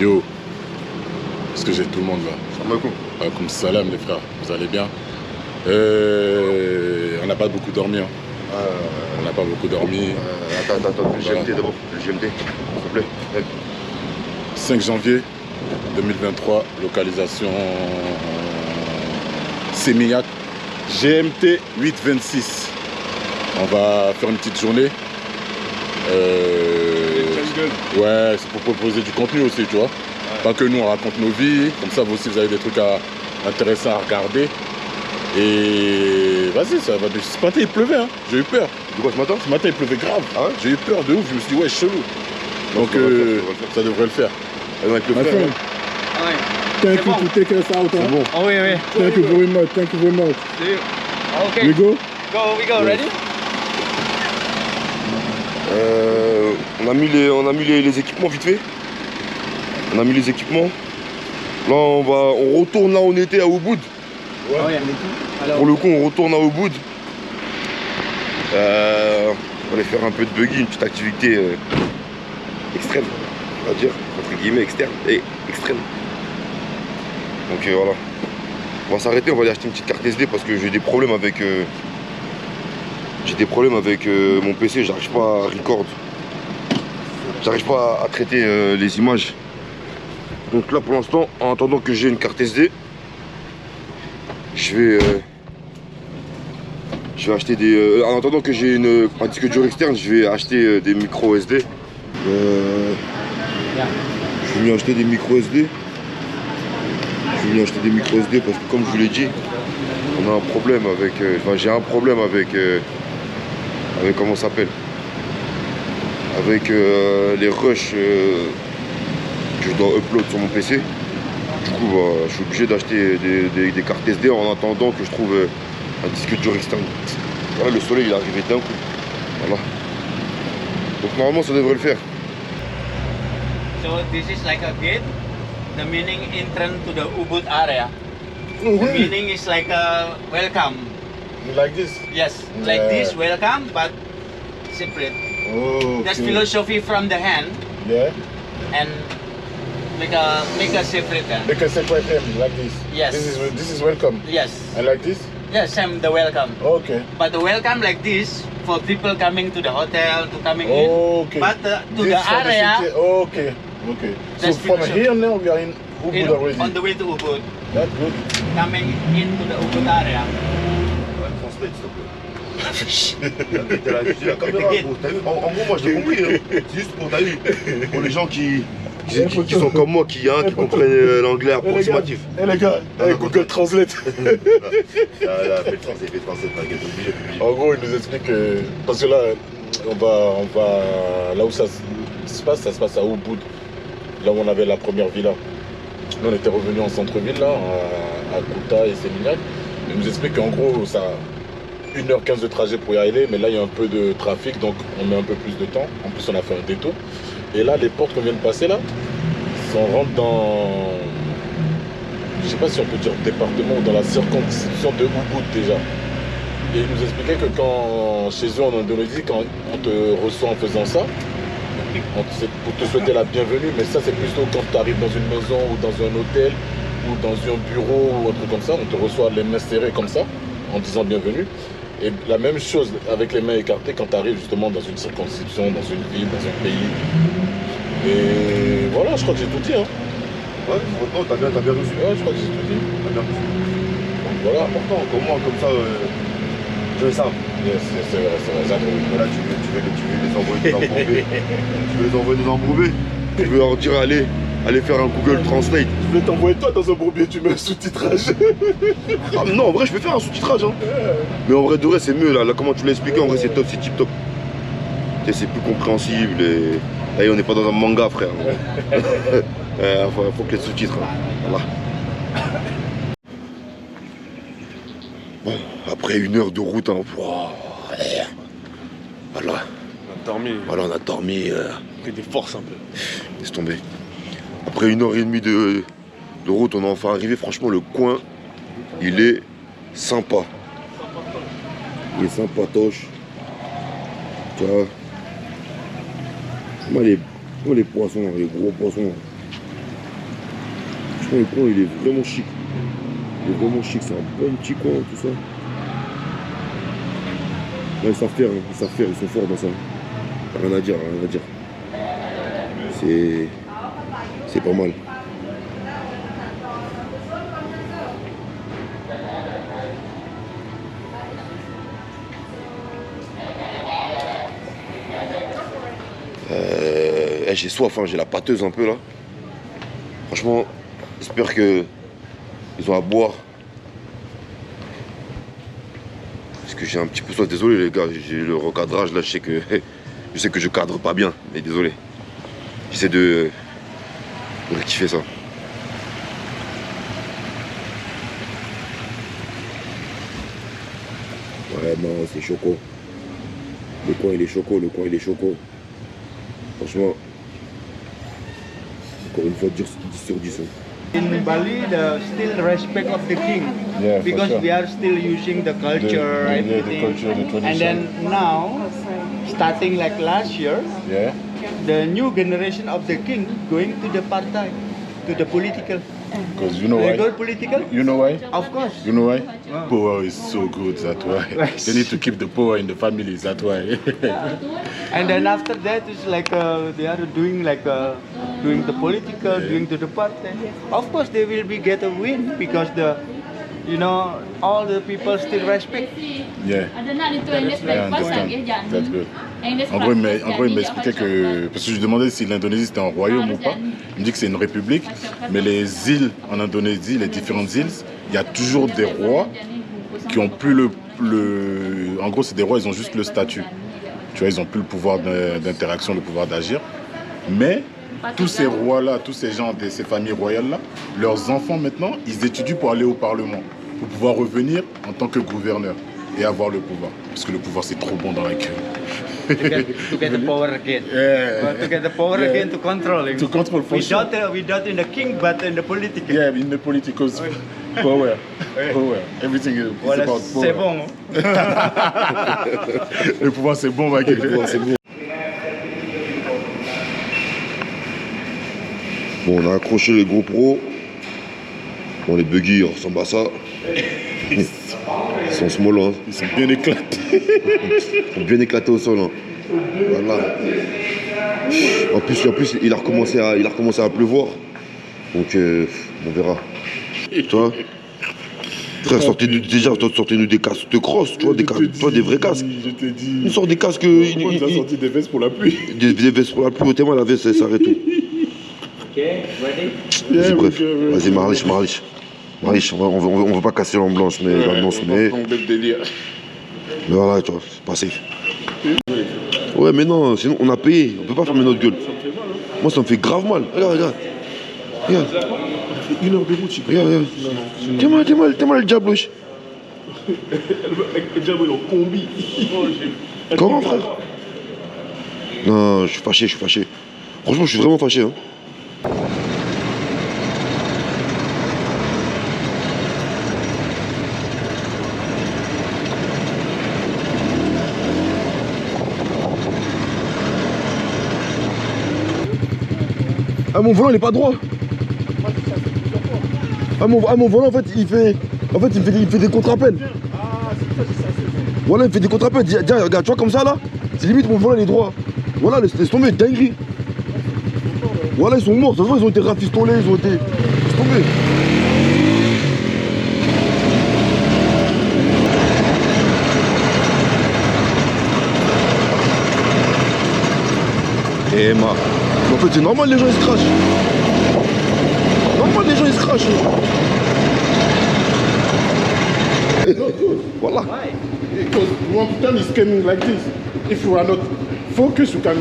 Yo, est-ce que j'ai tout le monde là? Salam alaikum. Comme salam les frères, vous allez bien? On n'a pas beaucoup dormi. Hein. On n'a pas beaucoup dormi. Attends, le GMT d'abord, le GMT, s'il te plaît. 5 janvier 2023, localisation Sémillac, GMT 826. On va faire une petite journée. Ouais, c'est pour proposer du contenu aussi, tu vois. Ouais. Pas que nous on raconte nos vies, comme ça vous aussi vous avez des trucs intéressants à regarder. Et vas-y, ça va. Ce matin il pleuvait, hein. J'ai eu peur. De quoi ce matin? Ce matin il pleuvait grave. Ah ouais? J'ai eu peur de ouf, je me suis dit ouais chelou. Donc ça devrait le faire. Avec le frère. Thank you to take us out. C'est bon. Oh oui, oui. Thank you very much. Thank you very much. Okay. We go? We go. Ready? On a mis les équipements vite fait. On a mis les équipements. Là on retourne là où on était à Ubud. Ouais. Oh, yeah. Alors... Pour le coup on retourne à Ubud. On va aller faire un peu de buggy, une petite activité extrême, on va dire, entre guillemets externe et extrême. Donc voilà. On va s'arrêter, on va aller acheter une petite carte SD parce que j'ai des problèmes avec mon PC, j'arrive pas à record. J'arrive pas à traiter les images. Donc là pour l'instant, en attendant que j'ai une carte SD, je vais acheter des... en attendant que j'ai un disque dur externe, je vais acheter des micros SD. Je suis venu acheter des micros SD. Parce que comme je vous l'ai dit, on a un problème avec... j'ai un problème avec comment ça s'appelle, avec les rushs que je dois upload sur mon PC. Du coup, je suis obligé d'acheter des cartes SD en attendant que je trouve un disque dur externe. Voilà, le soleil il est arrivé d'un coup. Voilà. Donc normalement ça devrait le faire. So this is like a gate. The meaning entrance to the Ubud area. Oh, the meaning is like a welcome. Like this? Yes, like this welcome, but separate. Oh, That's philosophy from the hand. Yeah. And make a separate hand. Make a separate him like this. Yes. This is welcome. Yes. And like this? Yes, same the welcome. Okay. But the welcome like this for people coming to the hotel to coming in. Okay. But to this the area. The okay. Okay. So from here now we are in Ubud already. On the way to Ubud. That's good. Coming into the Ubud area. La caméra, en gros moi je l'ai compris, hein. C'est juste pour les gens qui sont comme moi, qui comprennent l'anglais approximatif. Les gars, Google Translate. Fais translate, t'inquiète. En gros, il nous explique que, parce que là, on va là où ça se passe à Ubud, là où on avait la première villa. Nous, on était revenus en centre-ville, là, à Kouta et Sémillac. Il nous explique qu'en gros, ça a 1h15 de trajet pour y aller, mais là, il y a un peu de trafic, donc on met un peu plus de temps. En plus, on a fait un détour. Et là, les portes qu'on vient de passer, là, on rentre dans, je sais pas si on peut dire département ou dans la circonscription de Ubud déjà. Et il nous expliquait que quand, chez eux en Indonésie, quand on te reçoit en faisant ça, c'est pour te souhaiter la bienvenue, mais ça c'est plutôt quand tu arrives dans une maison ou dans un hôtel ou dans un bureau ou un truc comme ça, on te reçoit les mains serrées comme ça, en disant bienvenue. Et la même chose avec les mains écartées quand tu arrives justement dans une circonscription, dans une ville, dans un pays. Et voilà, je crois que j'ai tout dit. Hein. Ouais, non, t'as bien reçu. Ouais, je crois que j'ai tout dit. T'as bien reçu. Donc voilà. C'est important, au moins comme ça, je le savent. Yes, c'est vrai, ça. Là, tu veux les envoyer nous embrouver. Tu veux les envoyer nous embrouver. Tu veux leur dire, allez faire un Google Translate. Je vais t'envoyer toi dans un bourbier, tu mets un sous-titrage. Ah, non, en vrai, je peux faire un sous-titrage. Hein. Mais en vrai, de vrai, c'est mieux. Là, comment tu l'as expliqué, en vrai, c'est top, c'est tip top. C'est plus compréhensible. Et on n'est pas dans un manga, frère. Faut que les sous-titres. Hein. Voilà. Bon, après 1 heure de route, hein, voilà. On a dormi. Voilà, on a dormi. Pris des forces un peu. Laisse tomber. Après 1h30 de route, on est enfin arrivé. Franchement, le coin, il est sympa. Il est sympatoche. Tu vois. Moi, les poissons, les gros poissons. coin, il est vraiment chic. Il est vraiment chic, c'est un bon petit coin, tout ça. Là, ils savent faire, ils savent faire, ils sont forts dans ça. Rien à dire, rien à dire. C'est pas mal. J'ai soif, hein, j'ai la pâteuse un peu là. Franchement, j'espère que ils ont à boire. Parce que j'ai un petit peu soif, désolé les gars, j'ai le recadrage là, je sais que je cadre pas bien, mais désolé. J'essaie de rectifier ça. Ouais non, c'est choco. Le coin il est choco, le coin il est choco. Franchement, encore une fois 10 sur 10. Hein. In Bali, the still respect of the king, Yeah, for because sure. we are still using the culture, The everything. culture, the tradition. And then now, starting like last year, Yeah. the new generation of the king going to the party, to the political. Because you know They why? go political? You know why? Of course. You know why? Power is so good, that's why. Yes. They need to keep the power in the families, that's why. And then after that, it's like they are doing like doing the political, doing to the party. Of course, they will be get a win because all the people still respect. Yeah. I understand. That's good. En gros, il m'expliquait que, parce que je lui demandais si l'Indonésie c'était un royaume ou pas, il me dit que c'est une république, mais les îles en Indonésie, les différentes îles, il y a toujours des rois qui ont plus en gros, c'est des rois, ils ont juste le statut. Tu vois, ils n'ont plus le pouvoir d'interaction, le pouvoir d'agir. Mais tous ces rois-là, tous ces gens de ces familles royales-là, leurs enfants maintenant, ils étudient pour aller au Parlement, pour pouvoir revenir en tant que gouverneur et avoir le pouvoir. Parce que le pouvoir, c'est trop bon dans la queue. To get the power again. Yeah. To get the power again to control him. To control, for sure. Without in the king, but in the political. Yeah, in the political power. Power. Everything is Voilà, about power. c'est bon. Le pouvoir, c'est bon, Michael. Le pouvoir, c'est bon. Bon, on a accroché les GoPro. Bon, les buggy, on ressemble à ça. Ils sont small, hein. Ils sont bien éclatés. Ils sont bien éclatés au sol. Hein. Voilà. En plus, il a recommencé à pleuvoir. Donc, on verra. Toi, frère, sortez-nous des casques de cross, tu vois, des vrais casques. Je te dis. Une sorte des casques. On nous a sorti des vestes pour la pluie. Des vestes pour la pluie, au témoin, la veste, ça arrête tout. Ok, ready? Vas-y, bref. Vas-y, Marlich. On va pas casser l'ambiance, mais l'annonce, mais. Mais voilà, tu vois, c'est pas safe. Ouais, mais non, sinon on a payé, on peut pas fermer notre gueule. Moi, ça me fait grave mal. Regarde. Une heure de route, Chico. Regarde. T'es mal le diable, wesh. Le diable, il est en combi. Comment, frère? Non, je suis fâché. Franchement, je suis vraiment fâché, hein. Ah, mon volant il est pas droit. Ah, mon volant en fait il fait des contre-appels. Voilà, il fait des contre-appels. Dis, regarde, tu vois comme ça là, c'est limite mon volant il est droit. Voilà, laisse tomber, dinguerie. Voilà, ils sont morts, ça se voit, ils ont été rafistolés, ils ont été. Laisse tomber. Emma. En fait, c'est normal, les gens ils se crachent. Normal, les gens ils se crachent. Voilà. Because one time is coming like this. If you are not focused, you can.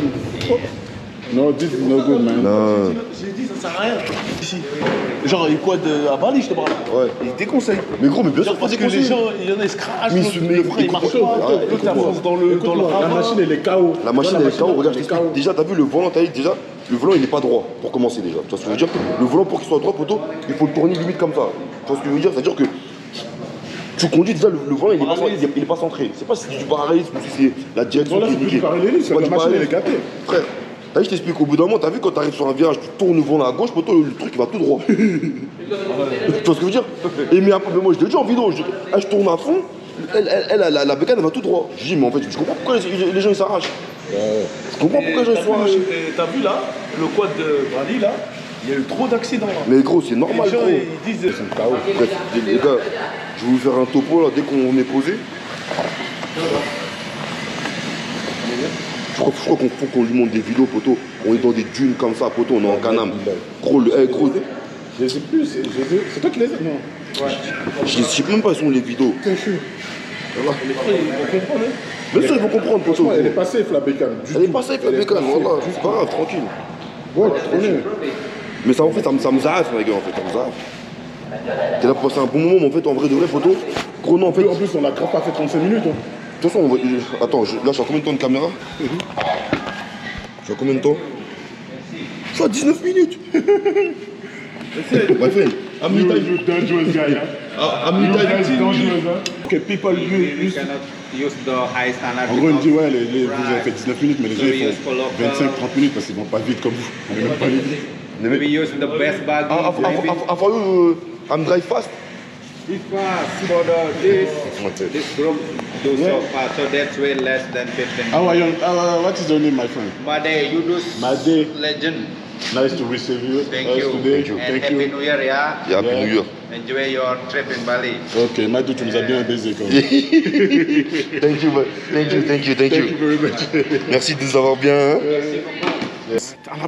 No, this is no good, man. Non. J'ai dit, ça sert à rien. Ici. Genre, il y a quoi à Bali, je te parle. Ouais. Il déconseille. Mais gros, mais bien sûr, Genre, parce que les gens, il y en a, ils se crachent. Le frein, il marche pas. L'autre, il avance dans le La machine, elle est KO. La machine elle est KO, regarde, je t'explique. Déjà, t'as vu le volant, le volant il n'est pas droit pour commencer déjà. Tu vois ce que je veux dire? Le volant pour qu'il soit droit, poteau, il faut le tourner limite comme ça. Tu vois ce que je veux dire? C'est-à-dire que tu conduis déjà, le volant il est pas centré. C'est pas si c'est du parallélisme ou si c'est la direction qui est niquée. C'est pas du parallélisme, la machine elle est gâtée. Frère, T'as vu, je t'explique, au bout d'un moment, t'as vu quand t'arrives sur un virage, tu tournes le volant à gauche, poto, le truc il va tout droit. Tu vois ce que je veux dire? Et mais après, mais moi je te dis en vidéo, je tourne à fond, la bécane elle va tout droit. Je dis, mais en fait, je comprends pourquoi les gens ils s'arrachent. Je comprends pourquoi les gens ils sont arrachés. T'as vu là, le quad de Brady là, il y a eu trop d'accidents là. Mais gros, c'est normal, Les gens gros. ils disent. Bref, les gars, je vais vous faire un topo là dès qu'on est posé. Je crois qu'il faut qu'on lui montre des vidéos, poto. On est dans des dunes comme ça, poto, on est en Canam. Gros, gros. Je sais plus, c'est toi qui les as? Non. Je sais même pas où sont les vidéos. T'es chou. Voilà. Ils vont comprendre, hein. Bien sûr, ils vont comprendre, poto. Franchement, elle est pas safe la bécane. Elle est pas safe, la bécane, voilà. C'est pas grave, tranquille. Ouais, tu connais. Mais ça, en fait, ça me zaffe, les gars, en fait, ça me zaffe. T'es là pour passer un bon moment, mais en fait, en vrai, de vrai, poto. Gros, non, en fait. En plus, on a grave pas fait 35 minutes. Hein. De toute façon, attends, là, je suis à combien de temps de caméra? Je suis à combien de temps? Je suis à 19 minutes. My friend, I'm You dangerous guy. Hein. I'm Dangerous. Hein. Okay, people use. Use the high standard. En gros, il me dit, ouais, vous avez fait 19 minutes, mais les gens ils font 25-30 minutes parce qu'ils vont pas vite comme vous. On est même pas vite. We use the best bag. For you, I'm drive fast. It's fast for this group do so fast, so that's way less than 15. How are you? What is your name, my friend? Made, you do Made. legend. Nice to receive you. Thank Nice you. today. And Thank Happy you. New Year, yeah. Yeah, Happy New Year. Enjoy your trip in Bali. Ok, Madou, tu nous as bien baisé quand même. Thank you, thank you. Thank you very much. Merci de nous avoir bien. Hein.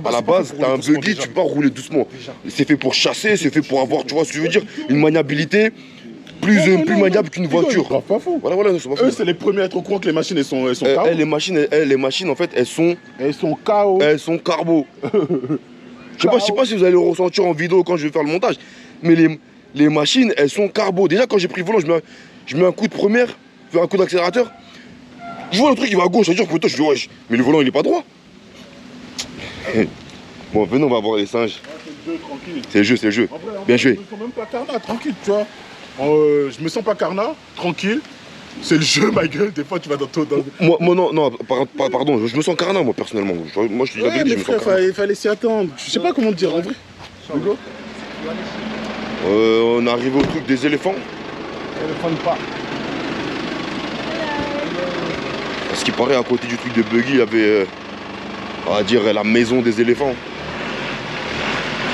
À la base, t'as un buggy, tu peux pas rouler doucement. C'est fait pour chasser, c'est fait pour avoir, tu vois ce que je veux dire, une maniabilité plus maniable qu'une voiture. Grave pas faux. Voilà, c'est pas faux. Eux, c'est les premiers à être au courant que les machines, elles sont KO. Les machines, en fait, elles sont KO. Elles sont carbo. Je sais pas si vous allez le ressentir en vidéo quand je vais faire le montage, mais les machines, elles sont carbo. Déjà, quand j'ai pris le volant, je mets un coup de première, je fais un coup d'accélérateur. Je vois le truc, il va à gauche, c'est-à-dire que je dis, wesh, mais le volant, il est pas droit. Bon, venez, on va voir les singes. C'est le jeu. Bien joué. Je me sens même pas carnat, tranquille, tu vois. Je me sens pas carnat, tranquille. C'est le jeu, ma gueule. Des fois, tu vas dans ton. Moi, non, pardon, je me sens carnat, moi, personnellement. Moi, je dis la vérité, je me sens carnat. Il fallait s'y attendre. Je sais pas comment te dire, en vrai. Hugo on est arrivé au truc des éléphants. Téléphone pas. À ce qui paraît, à côté du truc de buggy, il y avait, on va dire, la maison des éléphants.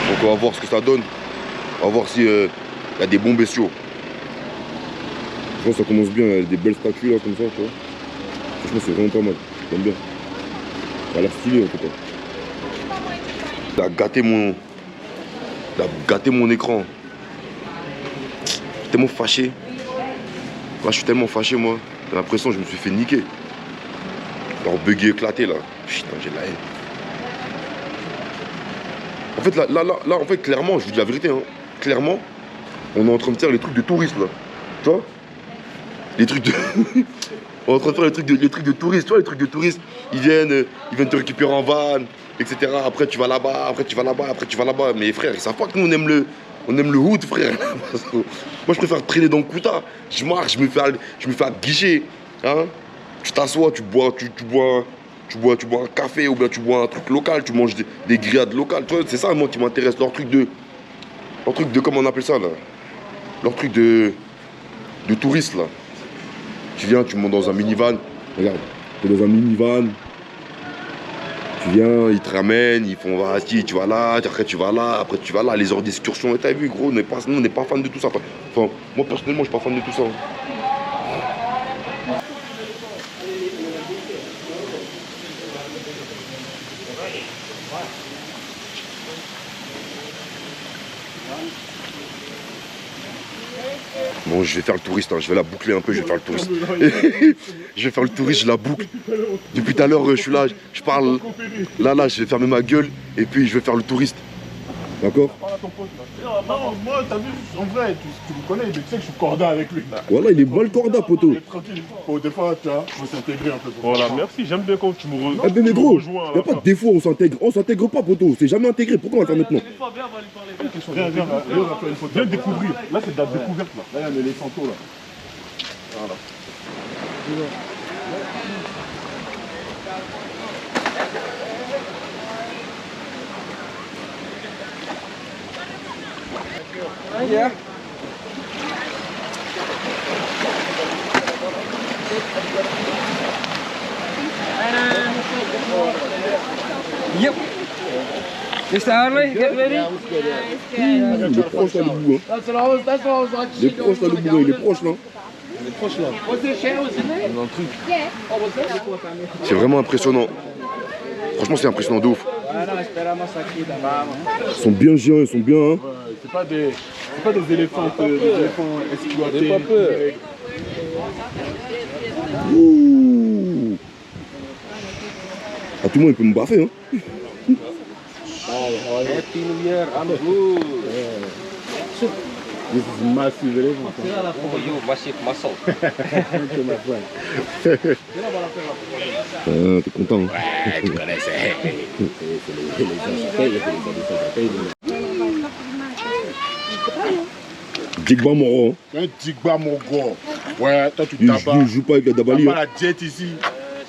Donc on va voir ce que ça donne. On va voir si y a des bons bestiaux. Je pense que ça commence bien, il y a des belles statues là comme ça, tu vois. Franchement, c'est vraiment pas mal. J'aime bien. Ça a l'air stylé en tout cas. Il a gâté mon écran. Je suis tellement fâché. Là, je suis tellement fâché, moi. J'ai l'impression que je me suis fait niquer. Leur buggy éclaté là. Putain, j'ai de la haine. En fait, là, en fait, clairement, je vous dis la vérité, hein, clairement, on est en train de faire les trucs de touristes là. Tu vois? Les trucs de. On est en train de faire les trucs de touristes, tu vois, les trucs de touristes. Ils viennent te récupérer en van, etc. Après, tu vas là-bas, après, tu vas là-bas, après, tu vas là-bas. Mais frère, ils savent pas que nous, on aime le hood, frère. Moi, je préfère traîner dans le Kouta. Je marche, je me fais à guicher. Hein? Tu t'assois, tu bois un café ou bien tu bois un truc local, tu manges des grillades locales. Tu vois, c'est ça, moi, qui m'intéresse. Leur truc de, comment on appelle ça, là? Leur truc de touriste, là. Tu viens, tu montes dans un minivan. Regarde, tu es dans un minivan. Tu viens, ils te ramènent, ils font vas-y, tu vas là, après tu vas là, après tu vas là, les heures d'excursion. Et t'as vu, gros, nous, on n'est pas fan de tout ça. Enfin, moi, personnellement, je suis pas fan de tout ça. Bon, je vais faire le touriste, hein. Je vais la boucler un peu, je vais faire le touriste. Je vais faire le touriste, je la boucle. Depuis tout à l'heure, je suis là, je parle. Là, je vais fermer ma gueule et puis je vais faire le touriste. D'accord? Non, moi, t'as vu, en vrai, tu le connais, mais tu sais que je suis corda avec lui. Voilà, il est mal corda, poteau. Tranquille. Bon, des fois, tu vois, faut s'intégrer un peu. Voilà, merci, j'aime bien quand tu me rejoins. Eh ben, mais gros, il n'y a pas de défaut, on s'intègre pas, poteau. C'est jamais intégré, pourquoi on va le faire maintenant? Viens, on va faire une photo. Viens découvrir. Là, c'est de la découverte, là. Là, il y a un éléphanto, là. Voilà. Yeah. Yep. Mr. Harley, get ready. Il est proche là le bout. Hein. Il est proche là le bout, il est proche là. C'est vraiment impressionnant. Franchement, c'est impressionnant de ouf. Ils sont bien géants, ils sont bien. Hein. C'est pas des éléphants, exploités. J'ai pas peur. Ouh. Ah, tout le monde il peut me baffer. Hein. Happy New Year, I'm good. This is massive elephant. Oh, you massive muscle. Okay, my friend. T'es content. Hein. Ouais, tu connais, c'est Jigba Moro. un Jigba Mogo. Ouais, toi tu Il t'abats. joue pas avec la T'as Dabali. pas Hein. la jet ici.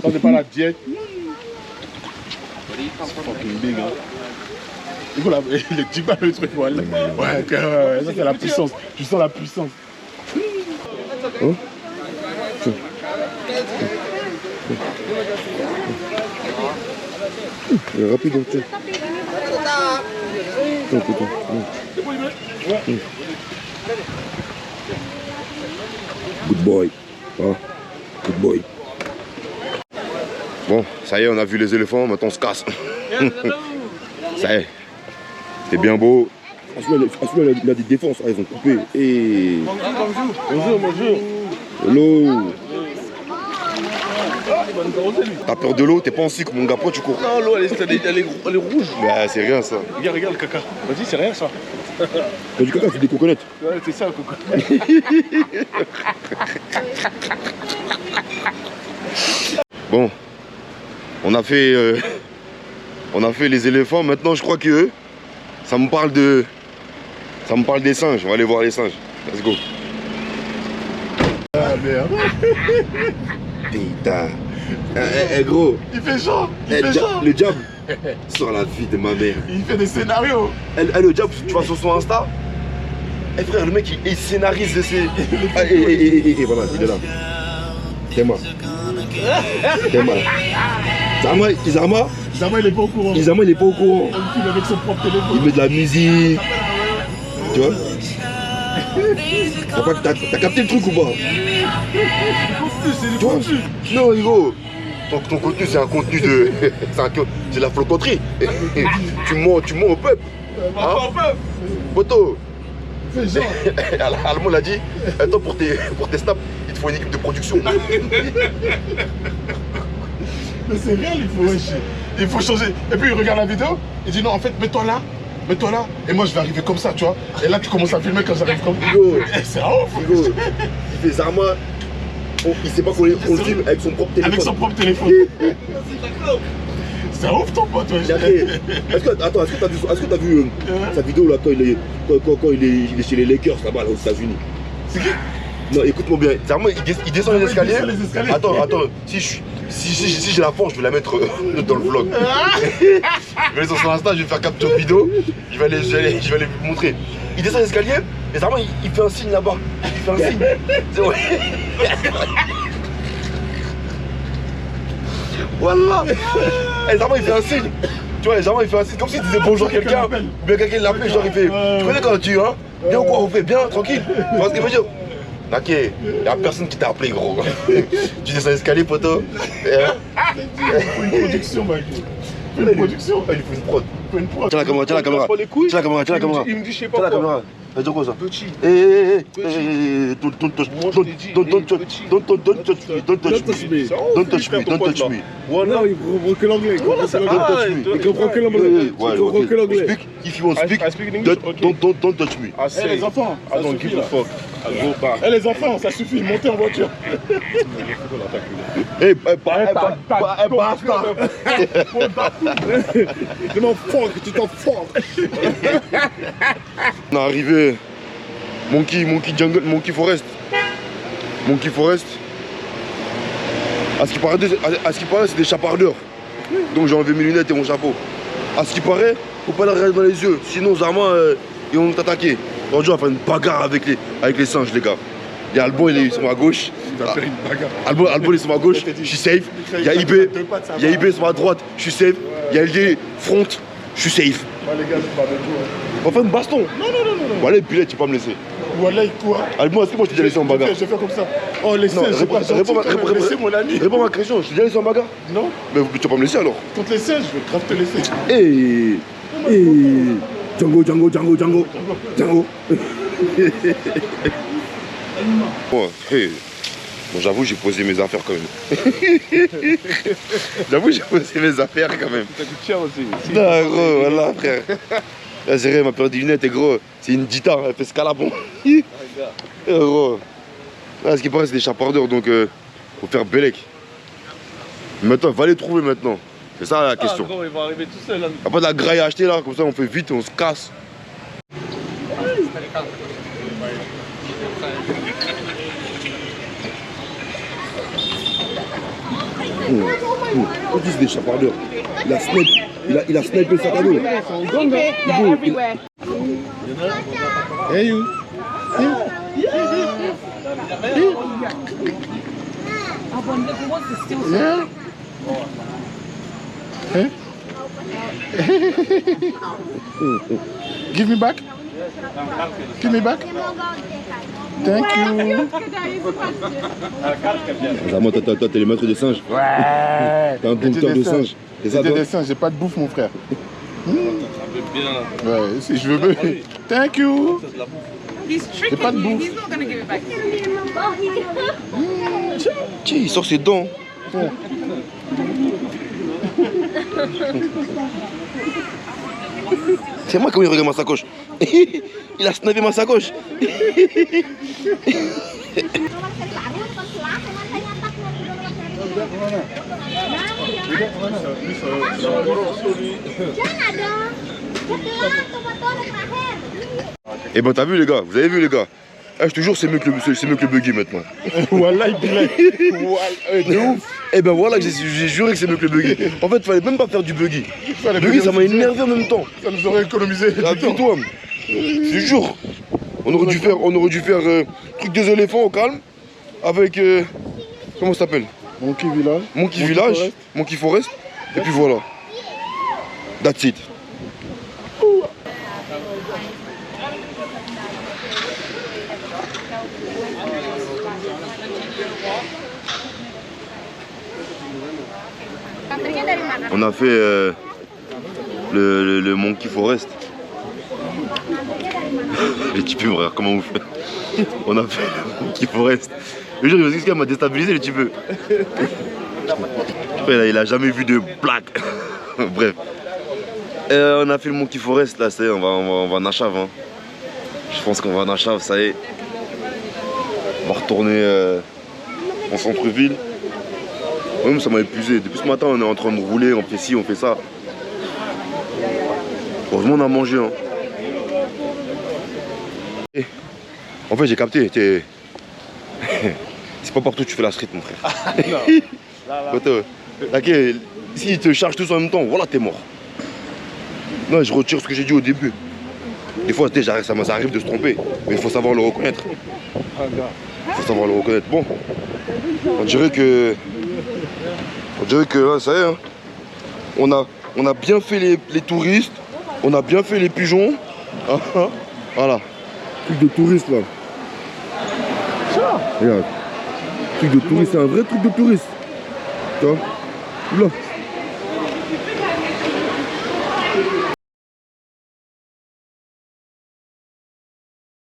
Toi t'es pas la jet. C'est fucking big, hein. Du coup, le Jigba, le truc, ouais, ça c'est la puissance. Tu sens la puissance. Hein? Il est rapide, tiens. Tiens, putain. Good boy. Ah, good boy. Bon, ça y est, on a vu les éléphants, maintenant on se casse. Ça y est. C'était bien beau. Celui-là, il a des défenses, ah, ils ont coupé. Et... Bonjour. Hello. T'as peur de l'eau, t'es pas en cycle, mon gars, pourquoi tu cours? Non, l'eau, elle est rouge. Bah, c'est rien ça. Regarde le caca. Vas-y, c'est rien ça. T'as du caca, c'est des coconettes. Ouais, c'est ça le coco. Bon, on a fait les éléphants. Maintenant, je crois que ça me parle des singes. On va aller voir les singes. Let's go. Ah merde. Putain. Gros. Il fait genre. Le diable sur la vie de ma mère. Il fait des scénarios. Le diable, tu vas sur son Insta. Frère, le mec, il scénarise ses... voilà, il est là. Tema. Isama, Zama il est pas au courant. il est pas au courant. Il filme avec son propre téléphone. Il met de la musique. Tu vois? T'as capté le truc ou pas? C'est du Tu vois? contenu. Non, Hugo. Ton contenu, c'est un contenu de... c'est de la flocoterie. tu mens au peuple. Hein? Poto. Fais genre. Allemand l'a dit, attends, pour tes snaps, il te faut une équipe de production. Mais c'est réel, il faut changer. Et puis il regarde la vidéo, il dit non, en fait, mets-toi là, et moi je vais arriver comme ça, tu vois. Et là tu commences à filmer quand j'arrive comme Hugo. C'est ouf. Hugo, il fait Zarma, il sait pas qu'on le filme avec son propre téléphone. Avec son propre téléphone. C'est ouf ton pote, ouais. Est-ce que t'as vu sa vidéo là quand il est chez les Lakers là-bas aux États-Unis? C'est qui? Non, écoute-moi bien. Zarma, il descend les escaliers. Il descend les escaliers. Attends, si j'ai la force, je vais la mettre dans le vlog. Je vais aller sur son Insta, je vais faire capture vidéo, je vais aller lui montrer. Il descend les escaliers et Zarma il fait un signe là-bas. Il fait un signe. C'est ouais. Voilà. Et Zarma il fait un signe. Tu vois, Zarma il fait un signe comme s'il disait bonjour à quelqu'un. Ou bien quelqu'un l'appelle, genre il fait. Tu connais quand tu hein? Bien ou quoi, on fait bien, tranquille. Tu vois ce que je veux dire? Ok, y'a personne qui t'a appelé gros. Tu descends l'escalier poteau. Il faut une production, mec. Il faut une production. Il faut une prod. Il faut une prod. Tiens la caméra. Tiens la caméra. Il me dit, je sais pas Tiens la quoi. caméra. Ça veut dire quoi ça? Petit. Don't touch me. Don't touch me. Non, il comprend que l'anglais. Il comprend que l'anglais. If you want to speak, don't touch me. I say, les enfants, I don't give a fuck. I go back. Eh les enfants, ça suffit, montez en voiture. Basta. Tu t'en fuck, tu t'en fuck. On est arrivé Monkey Jungle, Monkey Forest. À ce qui paraît, c'est des chapardeurs. Donc j'ai enlevé mes lunettes et mon chapeau. À ce qui paraît, faut pas la regarder dans les yeux, sinon Zarma ils vont t'attaquer. Aujourd'hui, on va faire une bagarre avec les singes, les gars. Il y a Albon, il est sur ma gauche. Albon, il est sur ma gauche, je suis safe. Il y a IB sur ma droite, je suis safe. Il y a LD front, je suis safe. Les gars, je parle de vous. On va faire une baston. Non. Bon, allez, Billet, tu peux pas me laisser. Voilà, quoi? Albon, est-ce que moi je t'ai déjà laissé en bagarre? Je vais faire comme ça. Oh, laissez, laissez mon ami. Réponds à ma question, je t'ai déjà laissé en bagarre? Non. Mais tu vas pas me laisser alors? Contre les singes, je vais grave te laisser. Django. Bon, j'avoue, j'ai posé mes affaires quand même. Ça coûte cher aussi. Non, gros, voilà, frère. Là, c'est vrai, ma paire de lunettes, et gros, c'est une Dita, elle fait scalabon. Gros. Là, ce qui paraît, c'est des chapardeurs, donc faut faire Bélec. Maintenant, va les trouver maintenant. C'est ça la question. Gros, ils vont arriver tout seuls. Y'a pas de la graille à acheter là, comme ça on fait vite et on se casse. On dit c'est des chapardeurs. Il a snipé le sac à dos. everywhere. Hey, you. Yeah. Huh? Give me back. Thank you. Vraiment, toi, t'es le maître des singes. Ouais. T'es un dompteur de singes. C'est ça, C'était toi? des singes, j'ai pas de bouffe, mon frère. Ouais, si je veux. Thank you. He's tricking pas de you. bouffe. He's not gonna give it back. Tiens, il sort ses dents. C'est moi comment il regarde ma sacoche. Il a snipé ma sacoche. Et ben t'as vu les gars, vous avez vu les gars. Ah, je te jure, c'est mieux que le buggy maintenant. Voilà, il de ouf. Et ben voilà, j'ai juré que c'est mieux que le buggy. En fait, fallait même pas faire du buggy. Le buggy, ça m'a énervé en même temps. Ça nous aurait économisé. Ah, toi, je te jure. On aurait dû faire truc des éléphants au calme. Avec. Comment ça s'appelle? Monkey Village. Monkey Village, Forest. Monkey Forest. Et puis voilà. That's it. On a fait le Monkey Forest. Les types, frère, comment vous faites? On a fait le Monkey Forest. Le jour, il m'a déstabilisé, les types. Il a jamais vu de blague. Bref. On a fait le Monkey Forest, là, ça y est, on va en Achave. Hein. Je pense qu'on va en Achave, ça y est. On va retourner en centre-ville. Même ça m'a épuisé. Depuis ce matin, on est en train de rouler, on fait ci, on fait ça. Heureusement, on a mangé. Hein. Et, en fait, j'ai capté. C'est pas partout que tu fais la street, mon frère. Okay, s'ils te chargent tous en même temps, voilà, t'es mort. Non, je retire ce que j'ai dit au début. Des fois, ça m'arrive de se tromper, mais il faut savoir le reconnaître. Bon, on dirait que là, ça y est, hein. On a bien fait les touristes, on a bien fait les pigeons. Voilà. Truc de touriste là. Regarde. Truc de touriste, c'est un vrai truc de touriste. Tu vois? Là.